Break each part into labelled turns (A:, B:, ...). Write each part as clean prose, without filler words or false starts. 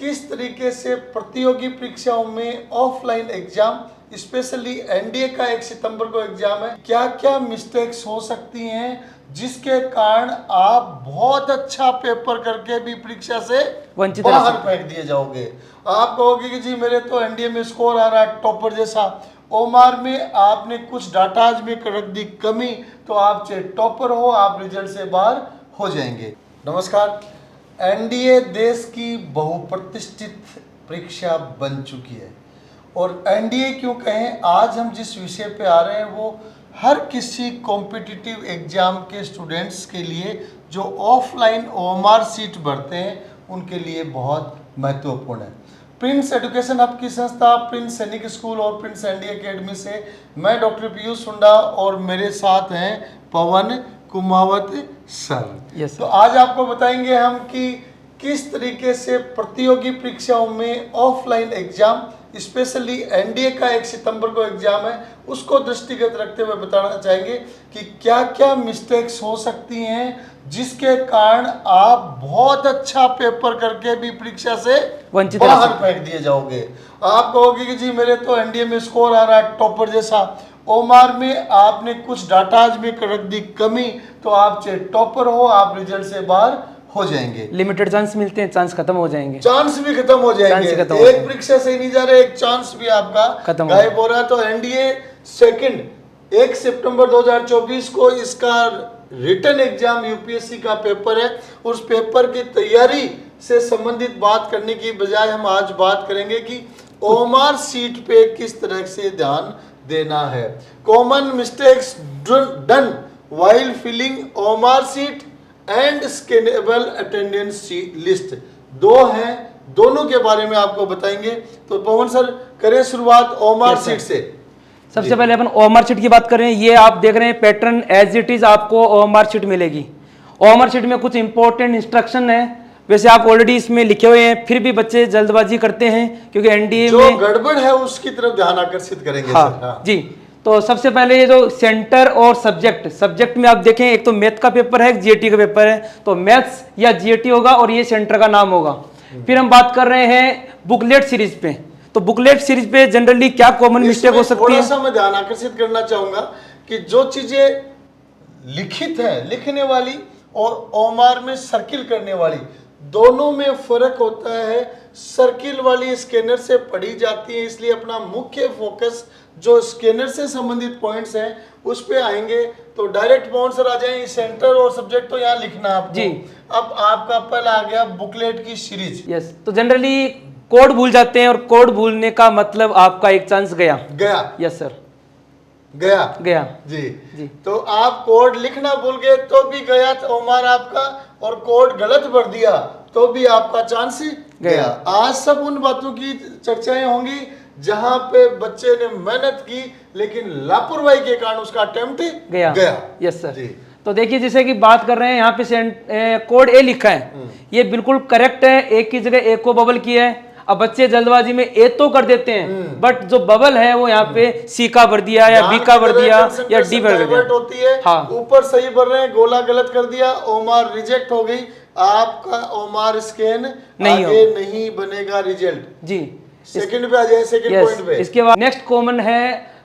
A: किस तरीके से प्रतियोगी परीक्षाओं में ऑफलाइन एग्जाम, स्पेशली एनडीए का 1 सितंबर को एग्जाम है, क्या क्या मिस्टेक्स हो सकती हैं जिसके कारण आप बहुत अच्छा पेपर करके भी परीक्षा से
B: वंचित
A: बाहर फेंक दिए जाओगे। आप कहोगे कि जी मेरे तो एनडीए में स्कोर आ रहा है टॉपर जैसा, ओमार में आपने कुछ डाटाज में रख दी कमी, तो आप चाहे टॉपर हो, आप रिजल्ट से बाहर हो जाएंगे। नमस्कार, एनडीए देश की बहुप्रतिष्ठित परीक्षा बन चुकी है। और एनडीए क्यों कहें, आज हम जिस विषय पे आ रहे हैं वो हर किसी कॉम्पिटिटिव एग्जाम के स्टूडेंट्स के लिए जो ऑफलाइन ओएमआर सीट भरते हैं उनके लिए बहुत महत्वपूर्ण है। प्रिंस एजुकेशन हब की संस्था प्रिंस सैनिक स्कूल और प्रिंस एनडीए एकेडमी से मैं डॉक्टर पीयूष हुंडा और मेरे साथ हैं पवन कुमावत सर।
B: yes,
A: तो आज आपको बताएंगे हम कि किस तरीके से प्रतियोगी परीक्षाओं में ऑफलाइन एग्जाम, स्पेशली एनडीए का 1 सितंबर को एग्जाम है, उसको दृष्टिगत रखते हुए बताना चाहेंगे कि क्या क्या मिस्टेक्स हो सकती हैं जिसके कारण आप बहुत अच्छा पेपर करके भी परीक्षा से
B: वंचित
A: बाहर फेंक दिए जाओगे। आप कहोगे कि जी मेरे तो एनडीए में स्कोर आ रहा है टॉपर जैसा, ओमार में आपने कुछ डाटाज में रख दी कमी, तो आप चाहे टॉपर हो, आप रिजल्ट से बाहर हो जाएंगे।
B: लिमिटेड चांस मिलते हैं, चांस खत्म हो जाएंगे,
A: चांस भी खत्म हो जाएंगे। एक परीक्षा से नहीं जा रहे, एक चांस भी आपका गायब हो रहा है। तो एनडीए सेकंड 1 सितंबर 2024 को इसका रिटन एग्जाम यूपीएससी का पेपर है। उस पेपर की तैयारी से संबंधित बात करने की बजाय हम आज बात करेंगे कि ओएमआर सीट पे किस तरह से ध्यान देना है। Common mistakes done while filling OMR sheet and scannable attendance list, दो हैं, दोनों के बारे में आपको बताएंगे। तो पवन सर करें शुरुआत ओएमआर सीट से।
B: सबसे पहले अपन ओएमआर शीट की बात करें। ये आप देख रहे हैं पैटर्न एज इट इज आपको ओएमआर शीट मिलेगी। ओएमआर शीट में कुछ इंपॉर्टेंट इंस्ट्रक्शन है, वैसे आप ऑलरेडी इसमें लिखे हुए हैं, फिर भी बच्चे जल्दबाजी करते हैं क्योंकि एनडीए
A: जो
B: में
A: गड़बड़ है उसकी तरफ ध्यान आकर्षित करेंगे।
B: हाँ जी। तो सबसे पहले ये जो सेंटर और सब्जेक्ट में आप देखें, एक तो मैथ का पेपर है, एक जीएटी का पेपर है, तो मैथ्स या जीएटी होगा और ये सेंटर का नाम होगा। फिर हम बात कर रहे हैं बुकलेट सीरीज पे। तो बुकलेट सीरीज पे जनरली क्या कॉमन मिस्टेक हो सकती है?
A: थोड़ा सा मैं ध्यान आकर्षित करना चाहूंगा कि जो चीजें लिखित है, लिखने वाली और ओएमआर में सर्किल करने वाली, दोनों में फर्क होता है। सर्किल वाली स्कैनर से पढ़ी जाती है, इसलिए अपना मुख्य फोकस जो स्कैनर से संबंधित पॉइंट्स हैं उस पे आएंगे। तो डायरेक्ट पॉइंट्स आ जाएंगे, सेंटर और सब्जेक्ट तो यहाँ लिखना है आपको जी। अब आपका पहला आ गया बुकलेट की सीरीज।
B: यस, तो जनरली कोड भूल जाते हैं और कोड भूलने का मतलब आपका एक चांस गया। यस सर, गया
A: जी। तो आप कोड लिखना भूल गए तो भी गया ओएमआर आपका, और कोड गलत भर दिया तो भी आपका चांस गया। आज सब उन बातों की चर्चाएं होंगी जहां पे बच्चे ने मेहनत की लेकिन लापरवाही के कारण उसका अटेम्प्ट गया।
B: यस सर जी। तो देखिए जैसे कि बात कर रहे हैं यहाँ पे कोड ए लिखा है, ये बिल्कुल करेक्ट है। एक की जगह ए को बबल किया है। अब बच्चे जल्दबाजी में ए तो कर देते हैं, बट जो बबल है वो यहाँ पे सी का भर दिया या बी का भर दिया या डी भर दिया
A: होती है। हाँ, ऊपर सही भर रहे हैं, गोला गलत कर दिया, ओएमआर रिजेक्ट हो गई, आपका ओएमआर स्कैन नहीं बनेगा रिजल्ट जी। सेकंड पे आ जाए, सेकंड पॉइंट पे।
B: इसके बाद नेक्स्ट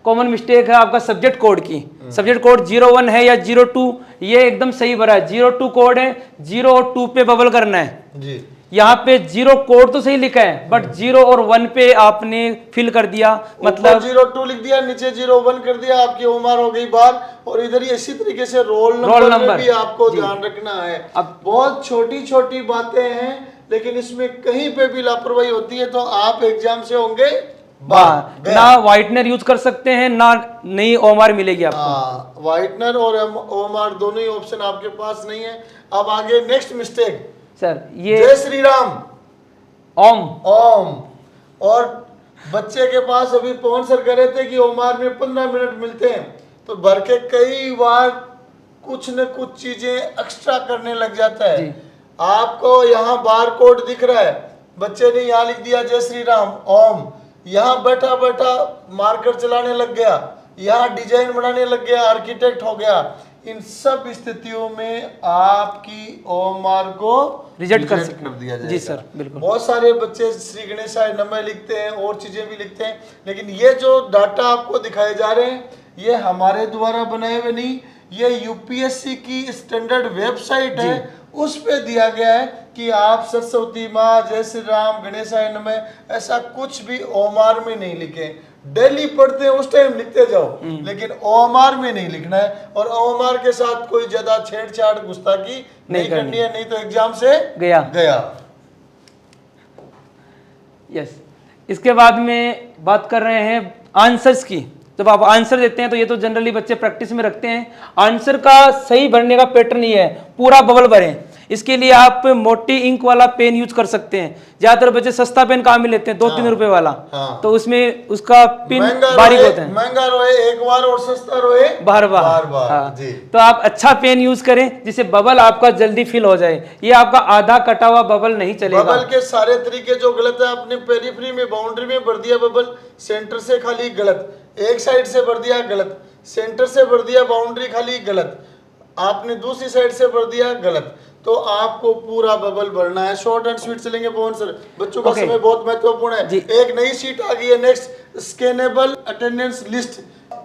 B: कॉमन मिस्टेक है आपका सब्जेक्ट कोड की। सब्जेक्ट कोड 01 है या 02, ये एकदम सही भरा है। 02 कोड है, 0 और 2 पे बबल करना है जी। यहाँ पे 0 कोड तो सही लिखा है, बट 0 और 1 पे आपने फिल कर दिया, मतलब
A: 02 लिख दिया, नीचे 01 कर दिया, आपकी ओएमआर हो गई बाहर। और इधर ही इसी तरीके से रोल नंबर भी आपको ध्यान रखना है। अब बहुत छोटी छोटी बातें हैं, लेकिन इसमें कहीं पे भी लापरवाही होती है तो आप एग्जाम से होंगे
B: ना व्हाइटनर यूज कर सकते हैं, ना नई ओएमआर मिलेगी आपको।
A: व्हाइटनर और ओएमआर दोनों ही ऑप्शन आपके पास नहीं है। अब आगे नेक्स्ट मिस्टेक
B: सर, ये
A: जय श्री राम
B: ओम
A: और बच्चे के पास अभी पवन सर कह रहे थे कि ओएमआर में 15 मिनट मिलते हैं, तो भर के कई बार कुछ न कुछ चीजें एक्स्ट्रा करने लग जाता है। आपको यहाँ बार कोड दिख रहा है, बच्चे ने यहाँ लिख दिया जय श्री राम ओम, यहाँ बैठा बैठा मार्कर चलाने लग गया, यहाँ डिजाइन बनाने लग गया, आर्किटेक्ट हो गया, इन सब स्थितियों में आपकी ओएमआर को
B: रिजेक्ट कर
A: दिया जाएगा।
B: जी सर, बिल्कुल।
A: बहुत सारे बच्चे श्री गणेशाय नमः लिखते हैं और चीजें भी लिखते हैं, लेकिन ये जो डाटा आपको दिखाए जा रहे हैं ये हमारे द्वारा बनाए हुए नहीं, ये यूपीएससी की स्टैंडर्ड वेबसाइट है, उस पे दिया गया है कि आप सरस्वती माँ, जय श्री राम, गणेशाय नमः ऐसा कुछ भी ओएमआर में नहीं लिखें। डेली पढ़ते हैं उस टाइम लिखते जाओ, लेकिन ओएमआर में नहीं लिखना है, और ओएमआर के साथ कोई ज्यादा छेड़छाड़ गुस्ताखी नहीं करनी है, नहीं तो एग्जाम से गया।
B: यस। इसके बाद में बात कर रहे हैं आंसर्स की। जब आप आंसर देते हैं तो ये तो जनरली बच्चे प्रैक्टिस में रखते हैं। आंसर का सही भरने का पैटर्न ये है, पूरा बबल भरें। इसके लिए आप मोटी इंक वाला पेन यूज कर सकते हैं। ज्यादातर बच्चे सस्ता पेन कहाँ में लेते हैं, 2-3 रुपए वाला, तो उसमें उसका पिन बारीक होता है।
A: महंगा रोए एक बार और सस्ता रोए
B: बार बार। हाँ। तो आप अच्छा पेन यूज करें जिससे बबल आपका जल्दी फिल हो जाए। ये आपका आधा कटा हुआ बबल नहीं चलेगा।
A: बबल के सारे तरीके जो गलत है, आपने पेरिफेरी में बाउंड्री में भर दिया बबल, सेंटर से खाली गलत, एक साइड से भर दिया गलत, सेंटर से भर दिया बाउंड्री खाली गलत, आपने दूसरी साइड से भर दिया गलत। तो आपको पूरा बबल भरना है। शॉर्ट एंड स्वीट चलेंगे पवन सर, बच्चों का समय बहुत महत्वपूर्ण है। एक नई शीट आ गई है नेक्स्ट, स्कैनेबल अटेंडेंस लिस्ट।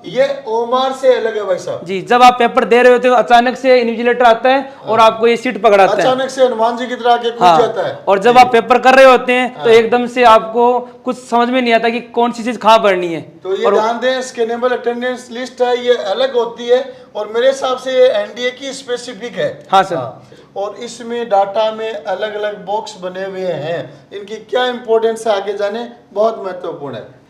A: ये ओएमआर से अलग है भाई साहब
B: जी। जब आप पेपर दे रहे होते हो अचानक से इन्विजिलेटर आता है और आपको ये सीट पकड़ाता है,
A: अचानक से हनुमान जी की तरह आके कूद जाता है।
B: और जब आप पेपर कर रहे होते हैं तो एकदम से आपको कुछ समझ में नहीं आता कि कौन सी चीज कहाँ भरनी है।
A: तो ये ध्यान दें, स्कैनेबल अटेंडेंस लिस्ट है, ये अलग होती है और मेरे हिसाब से ये एनडीए की स्पेसिफिक है।
B: हाँ सर।
A: और इसमें डाटा में अलग अलग बॉक्स बने हुए हैं, इनकी क्या इंपॉर्टेंस है आगे जाने, बहुत महत्वपूर्ण है।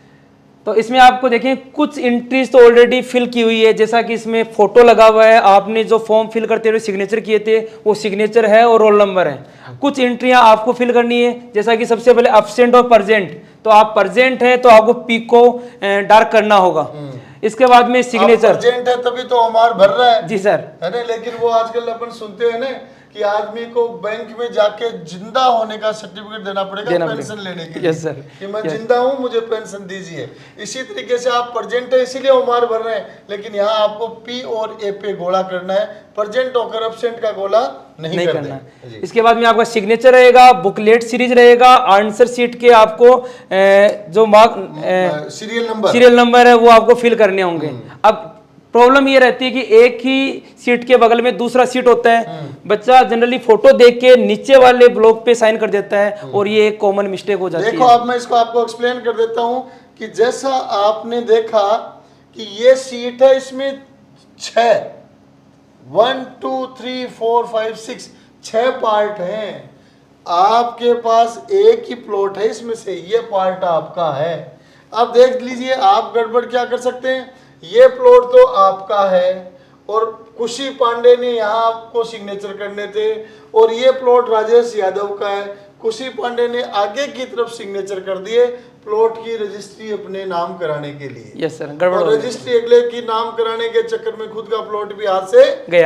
B: तो इसमें आपको देखें कुछ एंट्रीज तो ऑलरेडी फिल की हुई है, जैसा कि इसमें फोटो लगा हुआ है, आपने जो फॉर्म फिल करते हुए सिग्नेचर किए थे वो सिग्नेचर है और रोल नंबर है। कुछ एंट्रियां आपको फिल करनी है, जैसा कि सबसे पहले एब्सेंट और प्रेजेंट। तो आप प्रेजेंट है तो आपको पी को डार्क करना होगा। इसके बाद में सिग्नेचर
A: प्रेजेंट है तभी तो हमार भर रहा है
B: जी सर,
A: है ना। लेकिन वो आजकल अपन सुनते हैं ना कि आदमी को बैंक में जाके जिंदा होने का सर्टिफिकेट देना पड़ेगा पेंशन लेने के लिए।
B: यस सर,
A: कि मैं जिंदा हूं, मुझे पेंशन दीजिए। इसी तरीके से आप प्रेजेंट है इसीलिए उम्र भर रहे हैं, लेकिन यहाँ आपको पी और ए पे गोला करना है, प्रेजेंट होकर एब्सेंट का गोला नहीं करना है।
B: इसके बाद में आपका सिग्नेचर रहेगा, बुकलेट सीरीज रहेगा, आंसर शीट के आपको जो मार्क सीरियल नंबर है वो आपको फिल करने होंगे। अब प्रॉब्लम ये रहती है कि एक ही सीट के बगल में दूसरा सीट होता है, बच्चा जनरली फोटो देख के नीचे वाले ब्लॉक पे साइन कर देता है और ये एक कॉमन मिस्टेक हो जाती है।
A: देखो अब मैं इसको आपको एक्सप्लेन कर देता हूं कि जैसा आपने देखा कि ये सीट है, इसमें 1 2 3 4 5 6 पार्ट हैं। आपके पास एक ही प्लॉट है, इसमें से ये पार्ट आपका है। अब देख लीजिए आप गड़बड़ क्या कर सकते हैं, ये प्लॉट तो आपका है और खुशी पांडे ने यहाँ आपको सिग्नेचर करने थे, और ये प्लॉट राजेश यादव का है, खुशी पांडे ने आगे की तरफ सिग्नेचर कर दिए प्लॉट की रजिस्ट्री अपने नाम कराने के लिए।
B: यस सर, गड़बड़
A: और रजिस्ट्री अगले की नाम कराने के चक्कर में खुद का प्लॉट भी हाथ से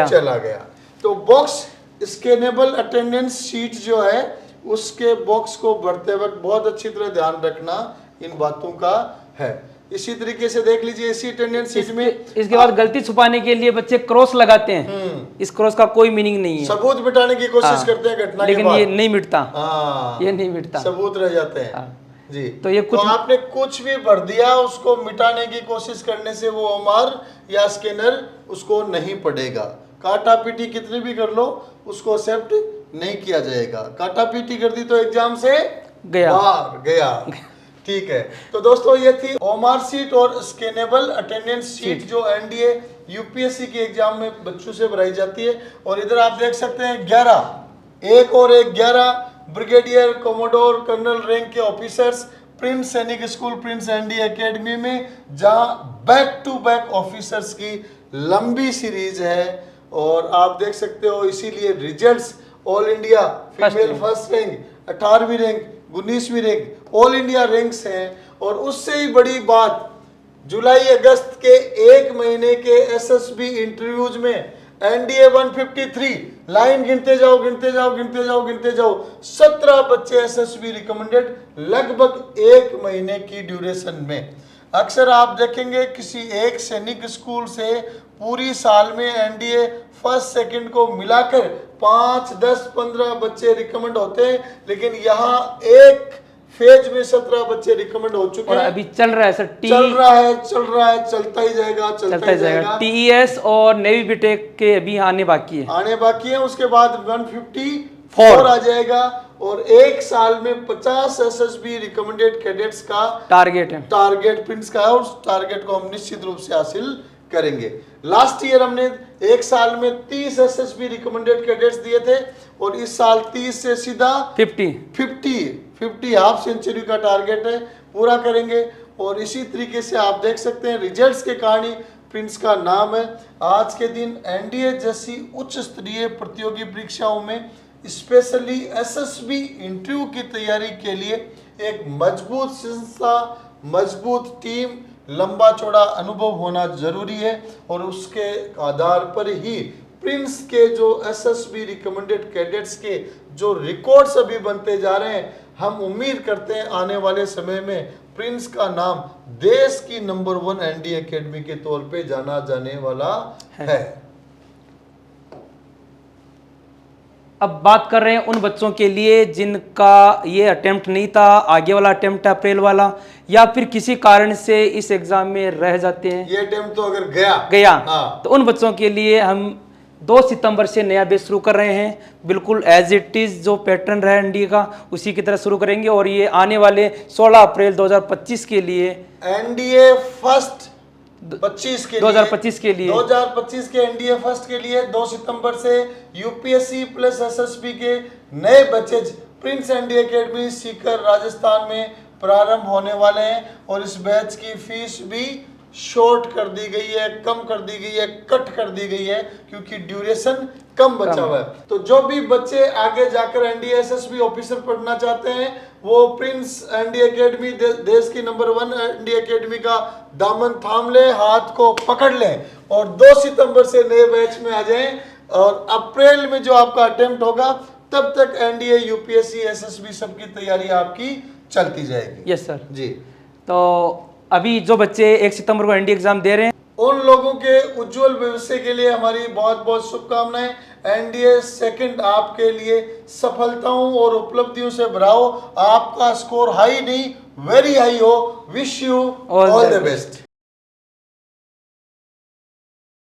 A: चला गया। तो बॉक्स स्कैनेबल अटेंडेंस शीट जो है उसके बॉक्स को भरते वक्त बहुत अच्छी तरह ध्यान रखना इन बातों का है। इसी तरीके से देख लीजिए इसी अटेंडेंस शीट में
B: इसके बाद गलती छुपाने के लिए बच्चे क्रॉस लगाते हैं। इस क्रॉस का कोई मीनिंग नहीं है,
A: सबूत मिटाने की कोशिश करते हैं घटना के बाद,
B: लेकिन ये नहीं मिटता।
A: ये
B: नहीं मिटता,
A: सबूत रह जाते हैं। जी
B: तो ये कुछ
A: आपने कुछ भी भर दिया, उसको मिटाने की कोशिश करने से वो ओएमआर या स्कैनर उसको नहीं पढ़ेगा। काटा पीटी कितनी भी कर लो उसको एक्सेप्ट नहीं किया जाएगा। काटा पीटी कर दी तो एग्जाम से गया। ठीक है, तो दोस्तों ये थी ओएमआर शीट और स्कैनेबल अटेंडेंस शीट जो एनडीए यूपीएससी के एग्जाम में बच्चों से भराई जाती है। और इधर आप देख सकते हैं 11 ब्रिगेडियर, कोमोडोर, कर्नल रैंक के ऑफिसर्स प्रिंस सैनिक स्कूल, प्रिंस एनडी एकेडमी में, जहां बैक टू बैक ऑफिसर्स की लंबी सीरीज है। और आप देख सकते हो इसीलिए results all India female first rank, 18वीं रैंक, 19वीं रैंक, ऑल इंडिया रैंक्स हैं। और उससे ही बड़ी बात, जुलाई अगस्त के 1 महीने के एसएसबी इंटरव्यूज में एनडीए 153 लाइन गिनते जाओ 17 बच्चे एसएसबी रिकमेंडेड लगभग 1 महीने की ड्यूरेशन में। अक्सर आप देखेंगे किसी एक सैनिक स्कूल से पूरी साल में एनडीए फर्स्ट सेकंड को मिलाकर 5, 10, 15 बच्चे रिकमेंड होते हैं, लेकिन यहाँ एक फेज में 17 बच्चे रिकमेंड हो चुके
B: और
A: हैं।
B: अभी चल रहा है सर,
A: चलता ही जाएगा।
B: टीईएस और नेवी बीटेक के अभी आने बाकी है।
A: उसके बाद 154 आ जाएगा और एक साल में 50 एसएसबी रिकमेंडेड कैडेट्स का टारगेट प्रिंस का है, और उस टारगेट को हम निश्चित रूप से हासिल करेंगे। लास्ट ईयर हमने एक साल में 30 एसएसबी रिकमेंडेड कैडेट्स दिए थे और इस साल 30 से सीधा 50 हाफ सेंचुरी का टारगेट है, पूरा करेंगे। और इसी तरीके से आप देख सकते हैं रिजल्ट्स के कहानी प्रिंस का नाम है। आज के दिन एनडीए जैसी उच्च स्तरीय प्रतियोगी परीक्षाओं में स्पेशली एसएसबी इंटरव्यू की तैयारी के लिए एक मजबूत संस्था, मजबूत टीम, लंबा चौड़ा अनुभव होना जरूरी है, और उसके आधार पर ही प्रिंस के जो एसएसबी रिकमेंडेड कैडेट्स के जो रिकॉर्ड्स अभी बनते जा रहे हैं, हम उम्मीद करते हैं आने वाले समय में प्रिंस का नाम देश की नंबर 1 एनडीए एकेडमी के तौर पे जाना जाने वाला है।
B: अब बात कर रहे हैं उन बच्चों के लिए जिनका ये अटेम्प्ट नहीं था, आगे वाला अटेम्प्ट है अप्रैल वाला, या फिर किसी कारण से इस एग्जाम में रह जाते हैं।
A: ये अटेम्प्ट तो अगर गया
B: तो उन बच्चों के लिए हम 2 सितंबर से नया बैच शुरू कर रहे हैं। बिल्कुल एज इट इज जो पैटर्न रहा एनडीए का उसी की तरह शुरू करेंगे, और ये आने वाले 16 अप्रैल 2025 के लिए
A: एनडीए फर्स्ट 2025 के एनडीए फर्स्ट के लिए 2 सितंबर से यूपीएससी प्लस एसएसबी के नए batches Prince NDA academy Sikar Rajasthan में प्रारंभ होने वाले हैं, और इस बैच की फीस भी शॉर्ट कर दी गई है, कम कर दी गई है, कट कर दी गई है, क्योंकि ड्यूरेशन कम बचा हुआ है। तो जो भी बच्चे आगे जाकर एनडीए एसएसबी ऑफिसर पढ़ना चाहते हैं वो प्रिंस एनडीए एकेडमी देश की नंबर 1 एनडीए एकेडमी का दामन थाम ले, हाथ को पकड़ लें और 2 सितंबर से नए बैच में आ जाएं, और अप्रैल में जो आपका अटेम्प्ट होगा तब तक एनडीए यूपीएससी एसएसबी सबकी तैयारी आपकी चलती जाएगी।
B: यस सर
A: जी।
B: तो अभी जो बच्चे 1 सितंबर को एनडीए एग्जाम दे रहे हैं
A: उन लोगों के उज्जवल भविष्य के लिए हमारी बहुत बहुत शुभकामनाएं। एनडीए सेकंड आपके लिए सफलताओं और उपलब्धियों से भरा हो, आपका स्कोर हाई नहीं वेरी हाई हो। Wish you all the best.